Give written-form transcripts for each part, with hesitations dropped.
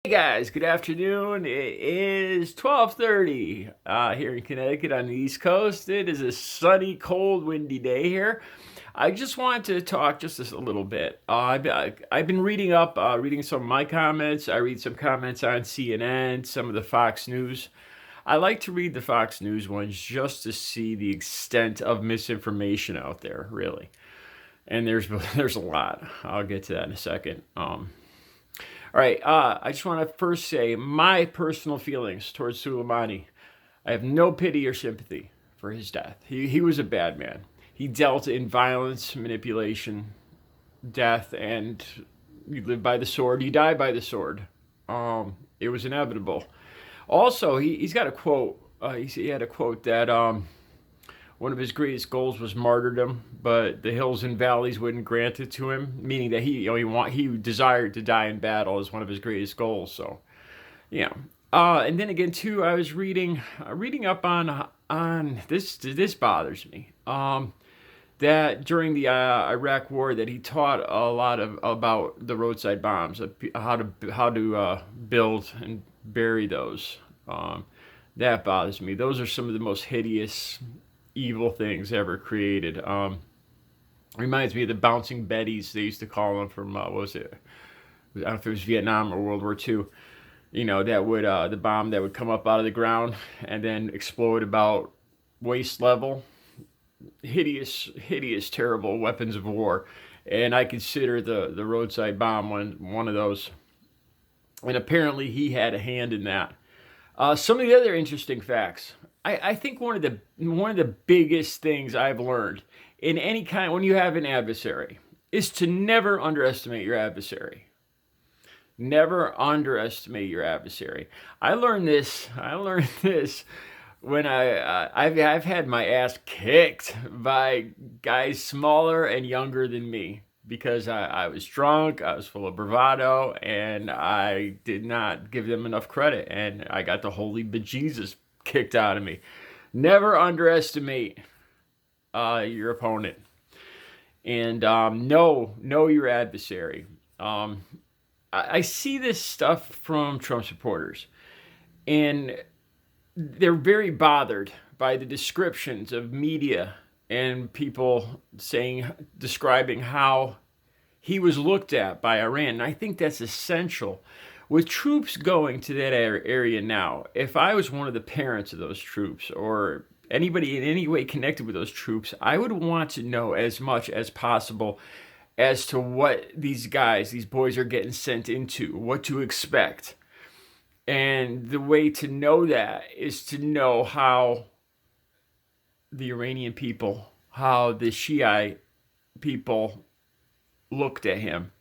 Hey guys, good afternoon. It is 12:30 here in Connecticut on the East Coast. It is a sunny, cold, windy day here. I just wanted to talk just a little bit. I've been reading some of my comments. I read some comments on CNN, some of the Fox News. I like to read the Fox News ones just to see the extent of misinformation out there, really. And there's a lot. I'll get to that in a second. All right, I just want to first say my personal feelings towards Suleimani. I have no pity or sympathy for his death. He was a bad man. He dealt in violence, manipulation, death, and you live by the sword, you die by the sword. It was inevitable. Also, he's got a quote. He had a quote that one of his greatest goals was martyrdom, but the hills and valleys wouldn't grant it to him, meaning that he desired to die in battle as one of his greatest goals. So, yeah. And then again, too, I was reading up on this. This bothers me. That during the Iraq War, that he taught a lot about the roadside bombs, how to build and bury those. That bothers me. Those are some of the most hideous, evil things ever created. Reminds me of the bouncing Bettys they used to call them from what was it? I don't know if it was Vietnam or World War II. You know, that would the bomb that would come up out of the ground and then explode about waist level. Hideous, hideous, terrible weapons of war. And I consider the roadside bomb one of those. And apparently he had a hand in that. Some of the other interesting facts. I think one of the biggest things I've learned in any kind when you have an adversary is to never underestimate your adversary. Never underestimate your adversary. I learned this. I learned this when I've had my ass kicked by guys smaller and younger than me because I was drunk, I was full of bravado, and I did not give them enough credit, and I got the holy bejesus kicked out of me. Never underestimate your opponent, and know your adversary. I see this stuff from Trump supporters, and they're very bothered by the descriptions of media and people describing how he was looked at by Iran. And I think that's essential. With troops going to that area now, if I was one of the parents of those troops or anybody in any way connected with those troops, I would want to know as much as possible as to what these boys are getting sent into, what to expect. And the way to know that is to know how the Iranian people, how the Shiite people looked at him.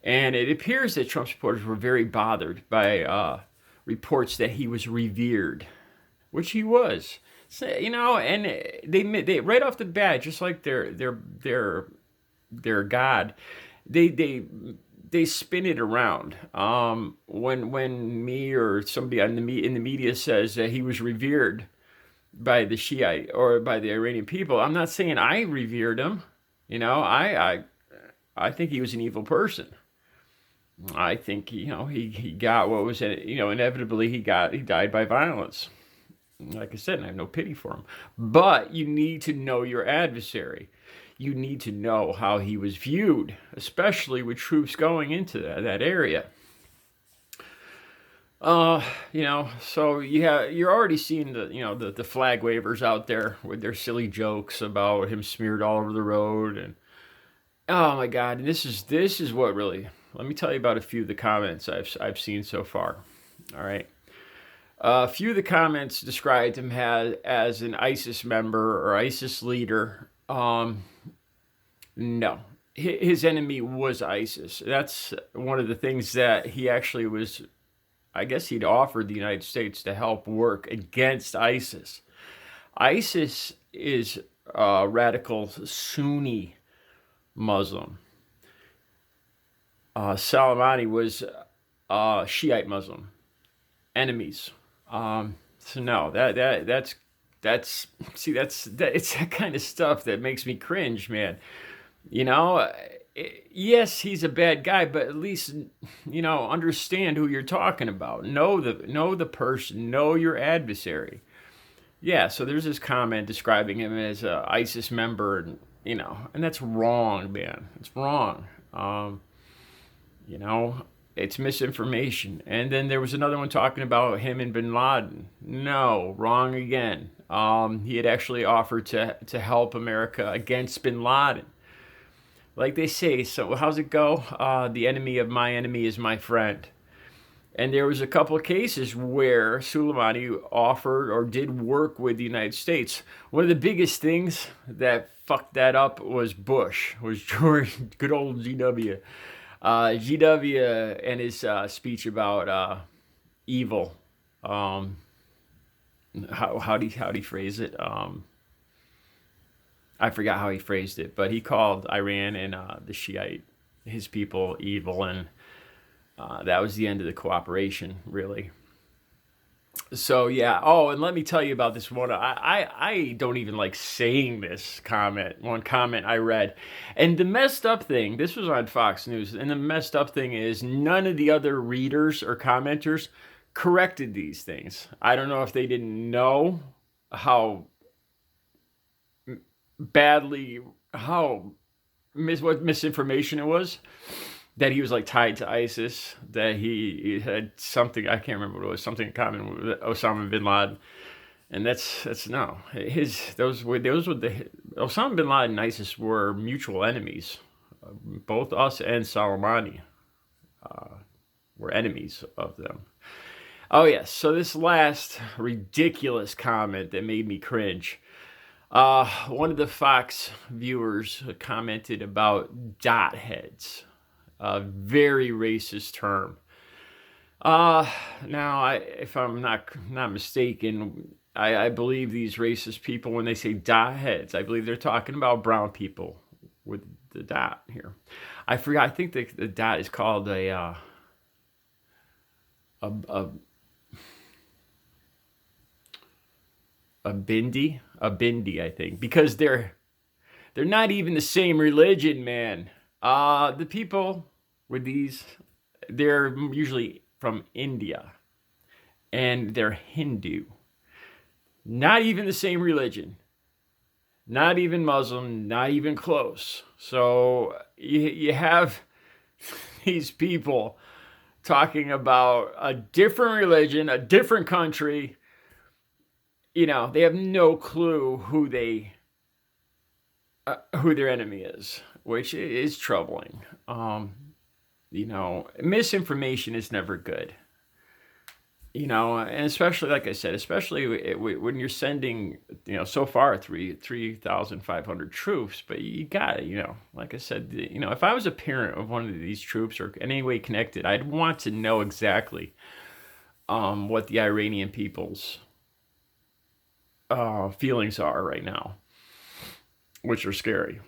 And it appears that Trump supporters were very bothered by reports that he was revered, which he was. So, and they right off the bat, just like their God, they spin it around. When me or somebody in the media says that he was revered by the Shiite or by the Iranian people, I'm not saying I revered him. I think he was an evil person. I think he got what was inevitably he died by violence. Like I said, and I have no pity for him. But you need to know your adversary. You need to know how he was viewed, especially with troops going into that area. So you're already seeing the flag wavers out there with their silly jokes about him smeared all over the road, and oh my God, and this is what really. Let me tell you about a few of the comments I've seen so far. All right. A few of the comments described him as an ISIS member or ISIS leader. No, his enemy was ISIS. That's one of the things that he actually was. I guess he'd offered the United States to help work against ISIS. ISIS is a radical Sunni Muslim. Soleimani was Shiite Muslim. Enemies. So no, that's it's that kind of stuff that makes me cringe, man. You know, yes, he's a bad guy, but at least understand who you're talking about. Know the person. Know your adversary. Yeah. So there's this comment describing him as a ISIS member, and that's wrong, man. It's wrong. You know, it's misinformation. And then there was another one talking about him and Bin Laden. No, wrong again. He had actually offered to help America against Bin Laden. Like they say, so how's it go? The enemy of my enemy is my friend. And there was a couple of cases where Suleimani offered or did work with the United States. One of the biggest things that fucked that up was Bush, was George, good old GW. GW and his speech about evil. Um, how do you phrase it? I forgot how he phrased it, but he called Iran and the Shiite, his people, evil, and that was the end of the cooperation, really. So yeah. Oh, and let me tell you about this one. I don't even like saying this comment. One comment I read, and the messed up thing. This was on Fox News, and the messed up thing is none of the other readers or commenters corrected these things. I don't know if they didn't know how badly what misinformation it was, that he was like tied to ISIS, that he had something, I can't remember what it was, something in common with Osama bin Laden. And that's no, those were the Osama bin Laden and ISIS were mutual enemies. Both us and Soleimani were enemies of them. Oh yes, so this last ridiculous comment that made me cringe. One of the Fox viewers commented about dot heads, a very racist term. Now, if I'm not mistaken, I believe these racist people, when they say dot heads, I believe they're talking about brown people with the dot here. I forgot. I think the dot is called a bindi, I think, because they're not even the same religion, man. The people with these, they're usually from India, and they're Hindu. Not even the same religion. Not even Muslim. Not even close. So you have these people talking about a different religion, a different country. They have no clue who their enemy is, which is troubling. Misinformation is never good. And especially, like I said, especially when you're sending, so far 3,500 troops, but you got to, like I said, if I was a parent of one of these troops or any way connected, I'd want to know exactly what the Iranian people's feelings are right now, which are scary.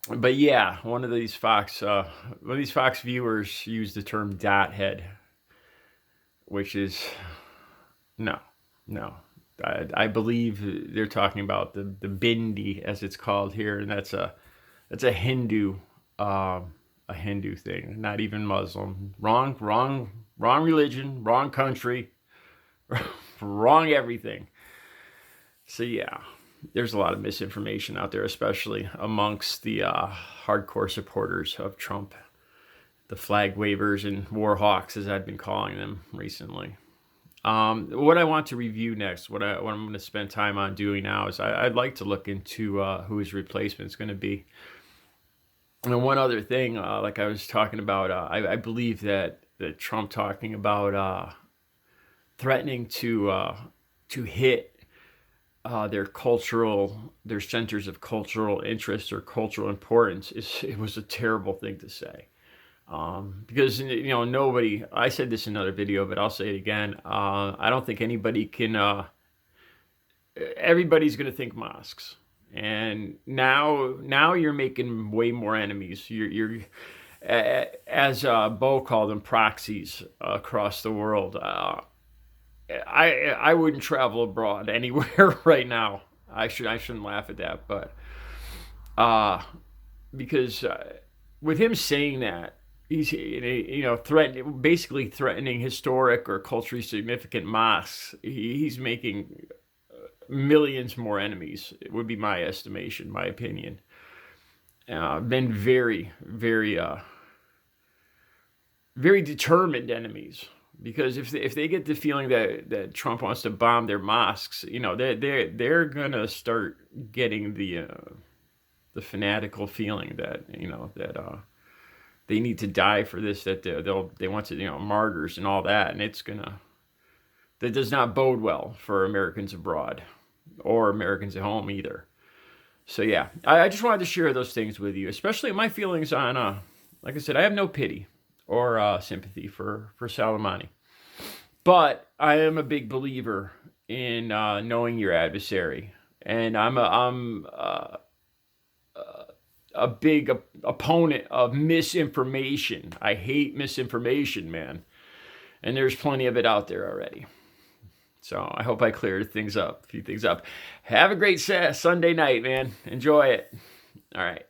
But yeah, one of these Fox viewers used the term dot head, which is no. I believe they're talking about the bindi, as it's called here, and that's a Hindu thing, not even Muslim. Wrong religion, wrong country, wrong everything. So yeah, there's a lot of misinformation out there, especially amongst the hardcore supporters of Trump, the flag wavers and war hawks, as I've been calling them recently. What I want to review next, what I'm going to spend time on doing now, is I'd like to look into who his replacement is going to be. And one other thing, like I was talking about, I believe that Trump talking about threatening to hit their centers of cultural interest or cultural importance, it was a terrible thing to say. Because nobody. I said this in another video, but I'll say it again. I don't think anybody can. Everybody's going to think mosques, and now you're making way more enemies. You're as Bo called them, proxies across the world. I wouldn't travel abroad anywhere right now. I shouldn't laugh at that, but because with him saying that, he's, basically threatening historic or culturally significant mosques. He's making millions more enemies. It would be my estimation, my opinion. Been very, very, very determined enemies. Because if they get the feeling that Trump wants to bomb their mosques, they're gonna start getting the fanatical feeling that they need to die for this, that they want to, martyrs and all that, and that does not bode well for Americans abroad or Americans at home either. So yeah, I just wanted to share those things with you, especially my feelings on, like I said, I have no pity or sympathy for Soleimani, but I am a big believer in knowing your adversary, and I'm a big opponent of misinformation. I hate misinformation, man, and there's plenty of it out there already. So I hope I cleared a few things up. Have a great Sunday night, man. Enjoy it. All right.